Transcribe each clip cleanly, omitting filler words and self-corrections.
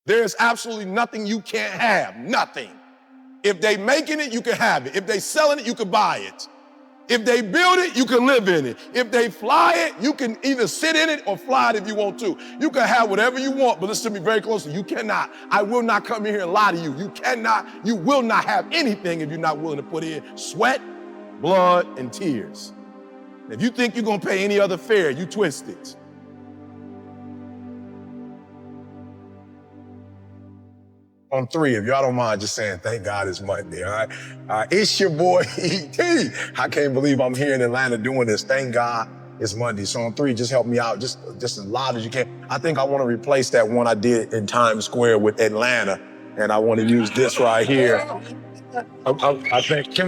There's absolutely nothing you can't have, nothing. If they making it, you can have it. If they selling it, you can buy it. If they build it, you can live in it. If they fly it, you can either sit in it or fly it if you want to. You can have whatever you want, but listen to me very closely. You cannot. I will not come here and lie to you. You cannot, you will not have anything if you're not willing to put in sweat, blood, and tears. If you think you're gonna pay any other fare, you twist it. On 3, if y'all don't mind just saying, thank God it's Monday, all right? It's your boy, E.T. I can't believe I'm here in Atlanta doing this. Thank God it's Monday. So on 3, just help me out, just as loud as you can. I think I want to replace that one I did in Times Square with Atlanta, and I want to use this right here. I think,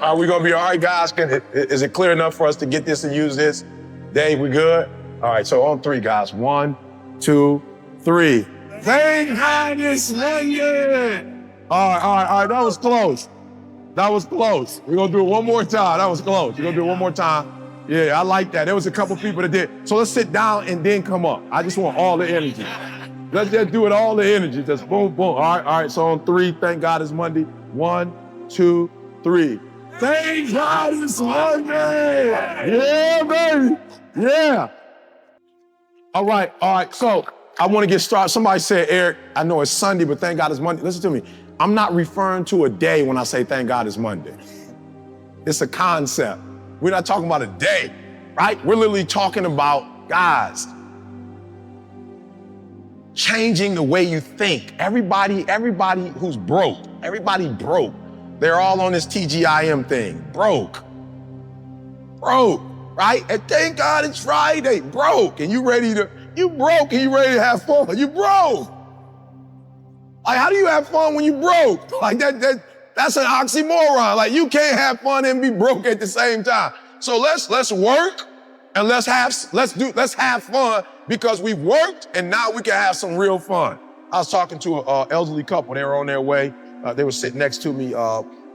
are we gonna be all right, guys? Is it clear enough for us to get this and use this? Dave, we good? All right, so on 3, guys. 1, 2, 3. Thank God it's Monday. All right, that was close. That was close. We're gonna do it one more time. That was close. We're gonna do it one more time. Yeah, I like that. There was a couple people that did. So let's sit down and then come up. I just want all the energy. Let's just do it, all the energy. Just boom, boom. All right, so on 3, thank God it's Monday. 1, 2, 3. Thank God it's Monday. Yeah, baby. Yeah. All right, so I want to get started. Somebody said, Eric, I know it's Sunday, but thank God it's Monday. Listen to me. I'm not referring to a day when I say thank God it's Monday. It's a concept. We're not talking about a day, right? We're literally talking about, guys, changing the way you think. Everybody who's broke, everybody broke. They're all on this TGIM thing. Broke, right? And thank God it's Friday. Broke, and you broke and you ready to have fun. You broke. Like, how do you have fun when you broke? Like that's an oxymoron. Like, you can't have fun and be broke at the same time. So let's work and let's have fun, because we worked and now we can have some real fun. I was talking to an elderly couple. They were on their way. They were sitting next to me.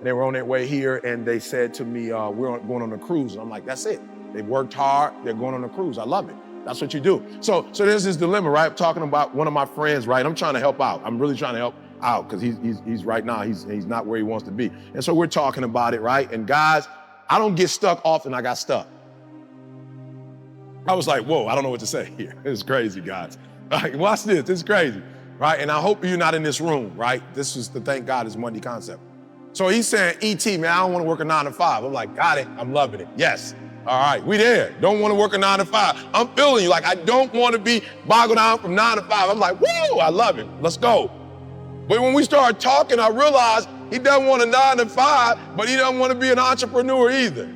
They were on their way here, and they said to me, we're going on a cruise. And I'm like, that's it. They worked hard. They're going on a cruise. I love it. That's what you do. So there's this dilemma, right? I'm talking about one of my friends, right? I'm trying to help out. I'm really trying to help out, because he's right now, he's not where he wants to be. And so we're talking about it, right? And guys, I don't get stuck often. I got stuck. I was like, whoa, I don't know what to say here. It's crazy, guys. Like, watch this. It's crazy, right? And I hope you're not in this room, right? This is the thank God it's Monday concept. So he's saying, E.T., man, I don't want to work a 9 to 5. I'm like, got it. I'm loving it. Yes. All right, we there. Don't want to work a 9 to 5. I'm feeling you. Like, I don't want to be boggled down from 9 to 5. I'm like, woo, I love it. Let's go. But when we started talking, I realized he doesn't want a 9 to 5, but he doesn't want to be an entrepreneur either.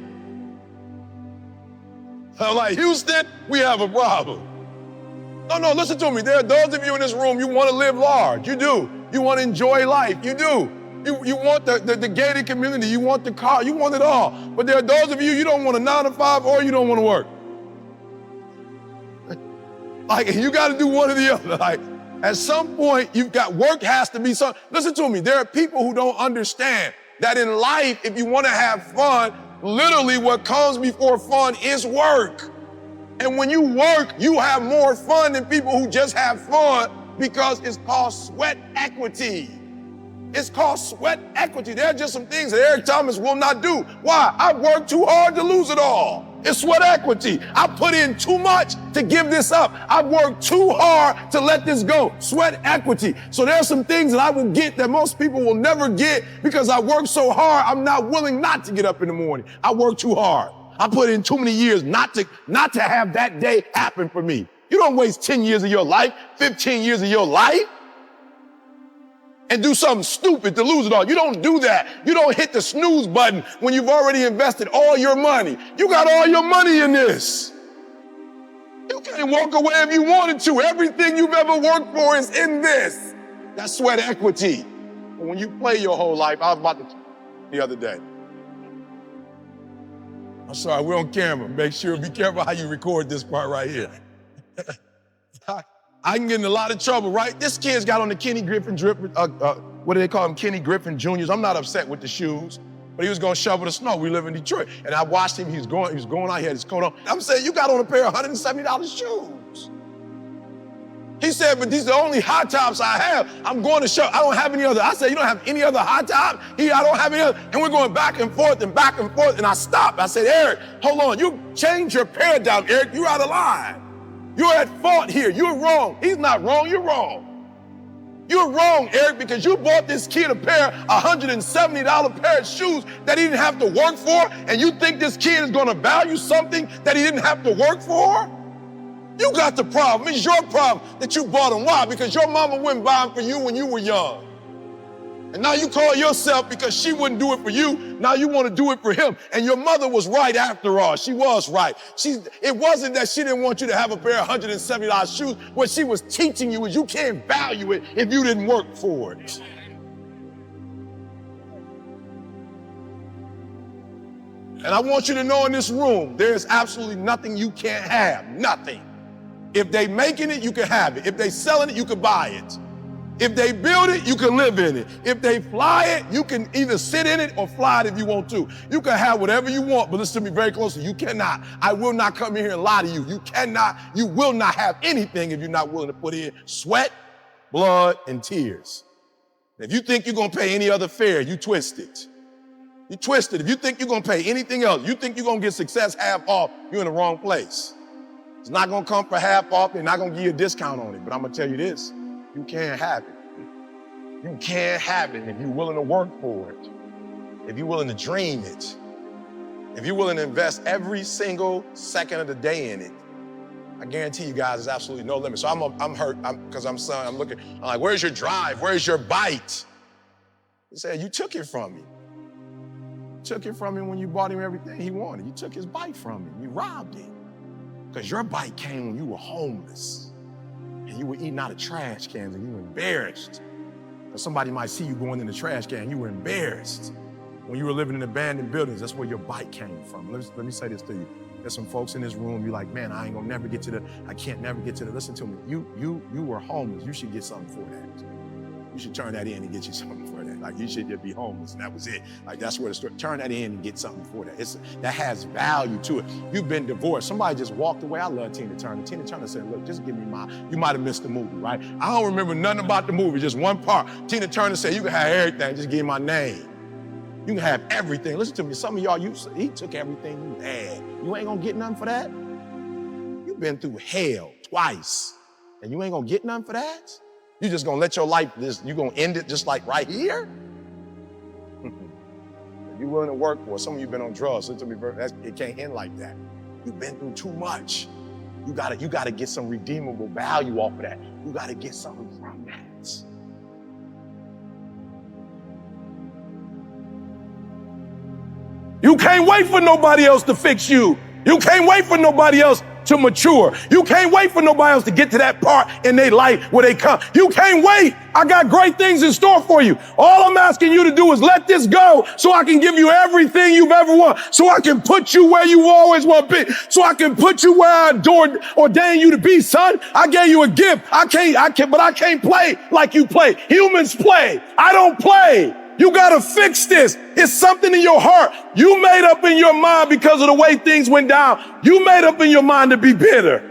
I'm like, Houston, we have a problem. No, listen to me. There are those of you in this room, you want to live large. You do. You want to enjoy life. You do. You want the gated community. You want the car. You want it all. But there are those of you, you don't want a 9 to 5 or you don't want to work. Like, you got to do one or the other. Like, at some point, work has to be something. Listen to me. There are people who don't understand that in life, if you want to have fun, literally what comes before fun is work. And when you work, you have more fun than people who just have fun, because it's called sweat equity. It's called sweat equity. There are just some things that Eric Thomas will not do. Why? I worked too hard to lose it all. It's sweat equity. I put in too much to give this up. I worked too hard to let this go. Sweat equity. So there are some things that I will get that most people will never get, because I worked so hard, I'm not willing not to get up in the morning. I worked too hard. I put in too many years not to have that day happen for me. You don't waste 10 years of your life, 15 years of your life, and do something stupid to lose it all. You don't do that. You don't hit the snooze button when you've already invested all your money. You got all your money in this. You can't walk away if you wanted to. Everything you've ever worked for is in this. That's sweat equity. But when you play your whole life, I was about to the other day. I'm sorry, we're on camera. Be careful how you record this part right here. I can get in a lot of trouble, right? This kid's got on the Kenny Griffin what do they call him? Kenny Griffin Jr.'s. I'm not upset with the shoes, but he was gonna shovel the snow. We live in Detroit. And I watched him, he was going out, he had his coat on. I'm saying, you got on a pair of $170 shoes. He said, but these are the only high tops I have. I'm going to show, I don't have any other. I said, you don't have any other high top? I don't have any other. And we're going back and forth and back and forth. And I stopped. I said, Eric, hold on. You changed your paradigm, Eric. You're out of line. You're at fault here. You're wrong. He's not wrong. You're wrong. You're wrong, Eric, because you bought this kid a $170 pair of shoes that he didn't have to work for, and you think this kid is going to value something that he didn't have to work for? You got the problem. It's your problem that you bought them. Why? Because your mama wouldn't buy them for you when you were young. And now you call yourself, because she wouldn't do it for you, now you want to do it for him. And your mother was right after all. She was right. It wasn't that she didn't want you to have a pair of $170 shoes. What she was teaching you is you can't value it if you didn't work for it. And I want you to know in this room, there is absolutely nothing you can't have. Nothing. If they making it, you can have it. If they selling it, you can buy it. If they build it, you can live in it. If they fly it, you can either sit in it or fly it if you want to. You can have whatever you want, but listen to me very closely. You cannot. I will not come in here and lie to you. You cannot. You will not have anything if you're not willing to put in sweat, blood, and tears. If you think you're going to pay any other fare, you twist it. You twist it. If you think you're going to pay anything else, you think you're going to get success half off, you're in the wrong place. It's not going to come for half off. They're not going to give you a discount on it. But I'm going to tell you this. You can't have it. You can't have it if you're willing to work for it. If you're willing to dream it. If you're willing to invest every single second of the day in it. I guarantee you guys there's absolutely no limit. So I'm hurt because I'm looking. I'm like, where's your drive? Where's your bite? He said, you took it from me. You took it from him when you bought him everything he wanted. You took his bite from him. You robbed him. Because your bite came when you were homeless. And you were eating out of trash cans and you were embarrassed. Or somebody might see you going in the trash can and you were embarrassed. When you were living in abandoned buildings, that's where your bite came from. Let me say this to you. There's some folks in this room, you're like, man, I ain't gonna never get to the, I can't never get to the, listen to me. You were homeless, you should get something for that. You should turn that in and get you something for that. Like you should just be homeless and that was it. Like that's where the story, turn that in and get something for that. That has value to it. You've been divorced. Somebody just walked away. I love Tina Turner. Tina Turner said, look, just give me you might've missed the movie, right? I don't remember nothing about the movie, just one part. Tina Turner said, you can have everything, just give me my name. You can have everything. Listen to me, some of y'all, he took everything you had. You ain't gonna get nothing for that? You've been through hell twice and you ain't gonna get nothing for that? You just gonna let your life, you gonna end it just like right here? If you're willing to work for it, some of you been on drugs, listen to me, it can't end like that. You've been through too much. You gotta get some redeemable value off of that. You gotta get something from that. You can't wait for nobody else to fix you. You can't wait for nobody else to mature. You can't wait for nobody else to get to that part in their life where they come. You can't wait. I got great things in store for you. All I'm asking you to do is let this go so I can give you everything you've ever wanted. So I can put you where you always want to be. So I can put you where I ordained you to be, son. I gave you a gift. But I can't play like you play. Humans play. I don't play. You gotta fix this. It's something in your heart. You made up in your mind because of the way things went down. You made up in your mind to be bitter.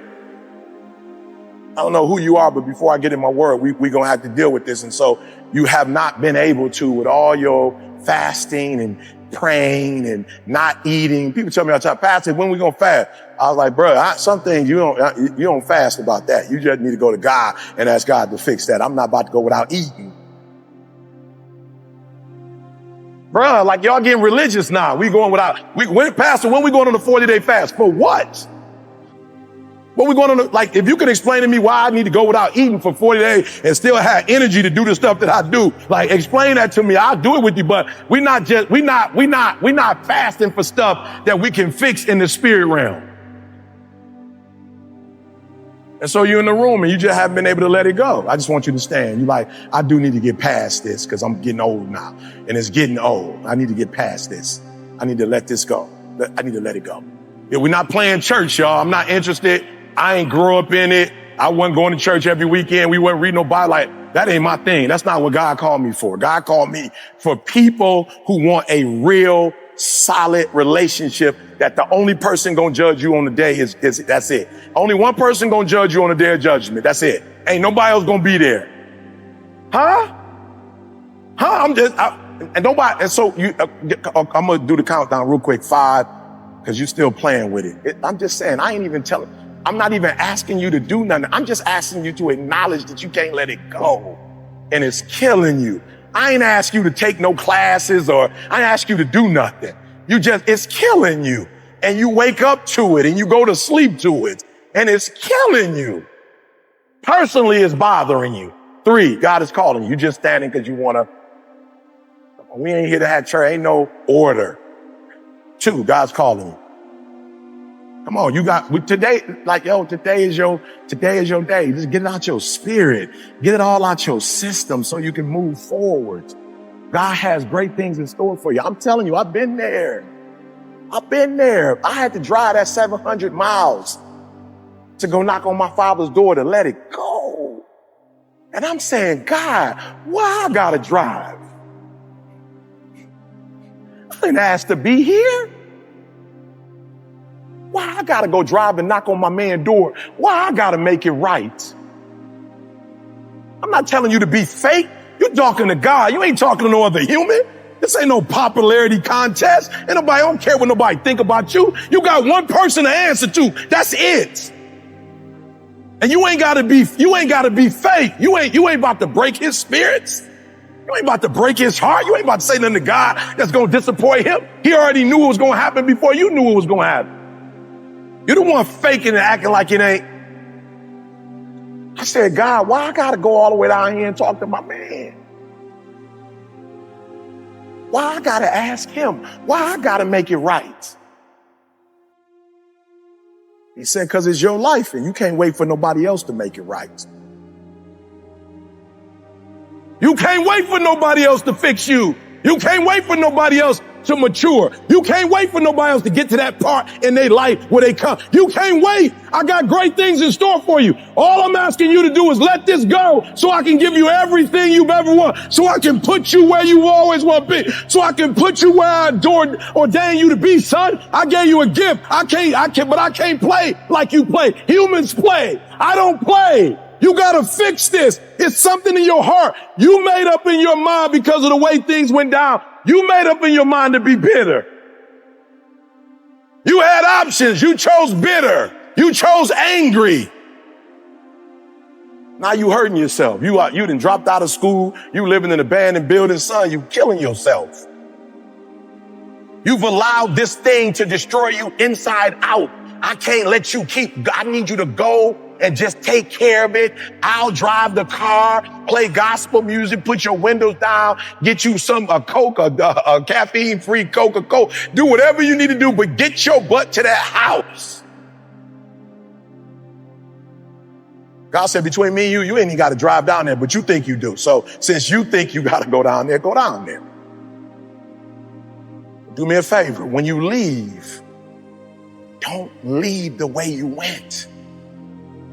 I don't know who you are, but before I get in my word, we're gonna have to deal with this. And so you have not been able to, with all your fasting and praying and not eating. People tell me all the time, Pastor, when we gonna fast? I was like, bro, some things you don't fast about that. You just need to go to God and ask God to fix that. I'm not about to go without eating. Bruh, like y'all getting religious now. We going without, Pastor, when we going on a 40-day fast? For what? What we going on, like, if you can explain to me why I need to go without eating for 40 days and still have energy to do the stuff that I do, like, explain that to me. I'll do it with you, but we're not fasting for stuff that we can fix in the spirit realm. And so you're in the room and you just haven't been able to let it go. I just want you to stand. You're like, I do need to get past this because I'm getting old now and it's getting old. I need to get past this. I need to let this go. I need to let it go. Yeah, we're not playing church, y'all. I'm not interested. I ain't grew up in it. I wasn't going to church every weekend. We weren't reading no Bible. Like, that ain't my thing. That's not what God called me for. God called me for people who want a real solid relationship that the only person gonna judge you on the day is that's it. Only one person gonna judge you on the day of judgment. That's it. Ain't nobody else gonna be there. Huh? And so I'm gonna do the countdown real quick. 5, because you're still playing with it. I'm just saying, I'm not even asking you to do nothing. I'm just asking you to acknowledge that you can't let it go. And it's killing you. I ain't ask you to take no classes or I ain't ask you to do nothing. It's killing you. And you wake up to it and you go to sleep to it. And it's killing you. Personally, it's bothering you. 3, God is calling you. You just standing because you want to. We ain't here to have church. Ain't no order. 2, God's calling you. Come on, today is your day. Just get it out your spirit. Get it all out your system so you can move forward. God has great things in store for you. I'm telling you, I've been there. I had to drive that 700 miles to go knock on my father's door to let it go. And I'm saying, God, why I gotta drive? I didn't ask to be here. Why I gotta go drive and knock on my man's door? Why I gotta make it right? I'm not telling you to be fake. You're talking to God. You ain't talking to no other human. This ain't no popularity contest. I don't care what nobody think about you. You got one person to answer to. That's it. And you ain't gotta be fake. You ain't about to break his spirits. You ain't about to break his heart. You ain't about to say nothing to God that's gonna disappoint him. He already knew it was gonna happen before you knew it was gonna happen. You're the one faking and acting like it ain't. I said, God, why I gotta go all the way down here and talk to my man? Why I gotta ask him? Why I gotta make it right? He said, because it's your life and you can't wait for nobody else to make it right. You can't wait for nobody else to fix you. You can't wait for nobody else to mature. You can't wait for nobody else to get to that part in their life where they come. You can't wait. I got great things in store for you. All I'm asking you to do is let this go so I can give you everything you've ever wanted. So I can put you where you always want to be. So I can put you where I ordained you to be, son. I gave you a gift. But I can't play like you play. Humans play. I don't play. You gotta fix this. It's something in your heart. You made up in your mind because of the way things went down. You made up in your mind to be bitter. You had options. You chose bitter. You chose angry. Now you hurting yourself. You done dropped out of school. You living in an abandoned building. Son, you killing yourself. You've allowed this thing to destroy you inside out. I can't let you I need you to go and just take care of it. I'll drive the car, play gospel music, put your windows down, get you a Coke, a caffeine-free Coca-Cola. Do whatever you need to do, but get your butt to that house. God said, between me and you ain't even got to drive down there, but you think you do. So since you think you got to go down there, go down there. Do me a favor. When you leave, don't leave the way you went.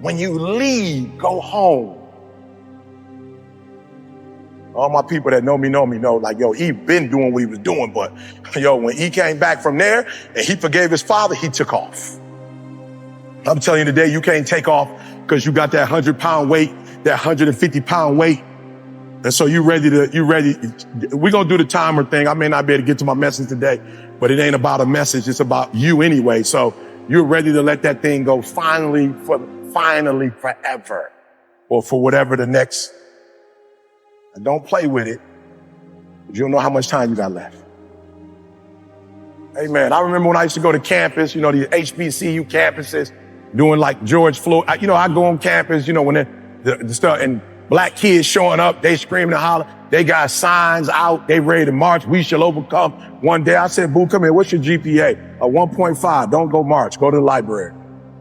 When you leave, go home. All my people that know me know, like, yo, he been doing what he was doing, but yo, when he came back from there and he forgave his father, he took off. I'm telling you today, you can't take off because you got that 100-pound weight, that 150-pound weight. And so we're going to do the timer thing. I may not be able to get to my message today, but it ain't about a message. It's about you anyway. So you're ready to let that thing go finally forever, or for whatever the next. And don't play with it. You don't know how much time you got left. Amen. I remember when I used to go to campus, these HBCU campuses, doing like George Floyd. I go on campus, when the stuff, and black kids showing up, they screaming and hollering. They got signs out. They ready to march. We shall overcome. One day I said, boo, come here. What's your GPA? A 1.5. Don't go march. Go to the library.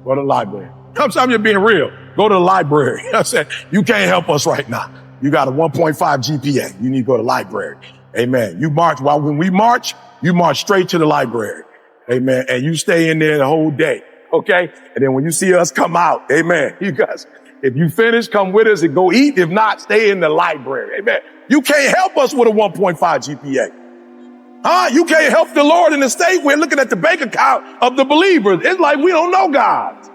Go to the library. I'm just being real. Go to the library. I said, you can't help us right now. You got a 1.5 GPA. You need to go to the library. Amen. You march. When we march, you march straight to the library. Amen. And you stay in there the whole day. Okay. And then when you see us come out, amen. You guys, if you finish, come with us and go eat. If not, stay in the library. Amen. You can't help us with a 1.5 GPA. You can't help the Lord in the state. We're looking at the bank account of the believers. It's like we don't know God.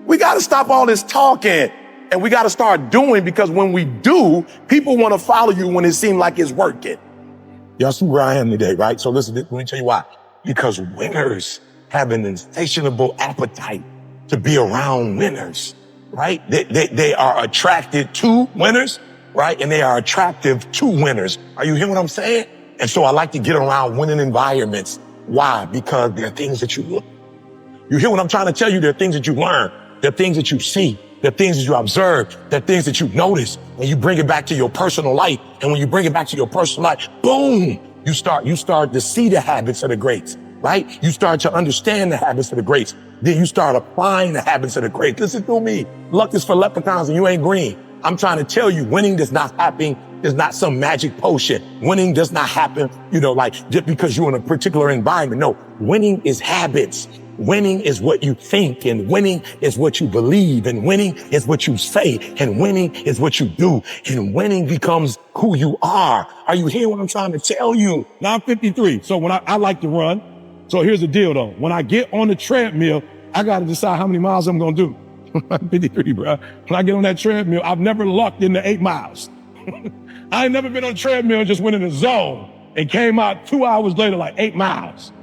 We got to stop all this talking and we got to start doing, because when we do, people want to follow you when it seems like it's working. Y'all see where I am today, right? So listen, let me tell you why. Because winners have an insatiable appetite to be around winners, right? They are attracted to winners, right? And they are attractive to winners. Are you hearing what I'm saying? And so I like to get around winning environments. Why? Because there are things that you look. You hear what I'm trying to tell you? There are things that you learn. There are things that you see. There are things that you observe. There are things that you notice, and you bring it back to your personal life. And when you bring it back to your personal life, boom, you start to see the habits of the greats, right? You start to understand the habits of the greats. Then you start applying the habits of the greats. Listen to me. Luck is for leprechauns and you ain't green. I'm trying to tell you, winning does not happen. It's not some magic potion. Winning does not happen, like just because you're in a particular environment. No, winning is habits. Winning is what you think, and winning is what you believe, and winning is what you say, and winning is what you do, and winning becomes who you are. Are you hearing what I'm trying to tell you? Now I'm 53, so when I like to run. So here's the deal though. When I get on the treadmill, I got to decide how many miles I'm going to do. I'm 53, bro. When I get on that treadmill, I've never lucked into 8 miles. I ain't never been on a treadmill and just went in the zone and came out 2 hours later like 8 miles.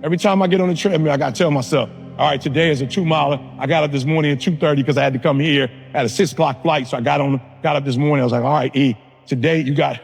Every time I get on the treadmill, I got to tell myself, all right, today is a 2-miler. I got up this morning at 2:30 because I had to come here at a 6 o'clock flight. So I got up this morning. I was like, all right, E, today you got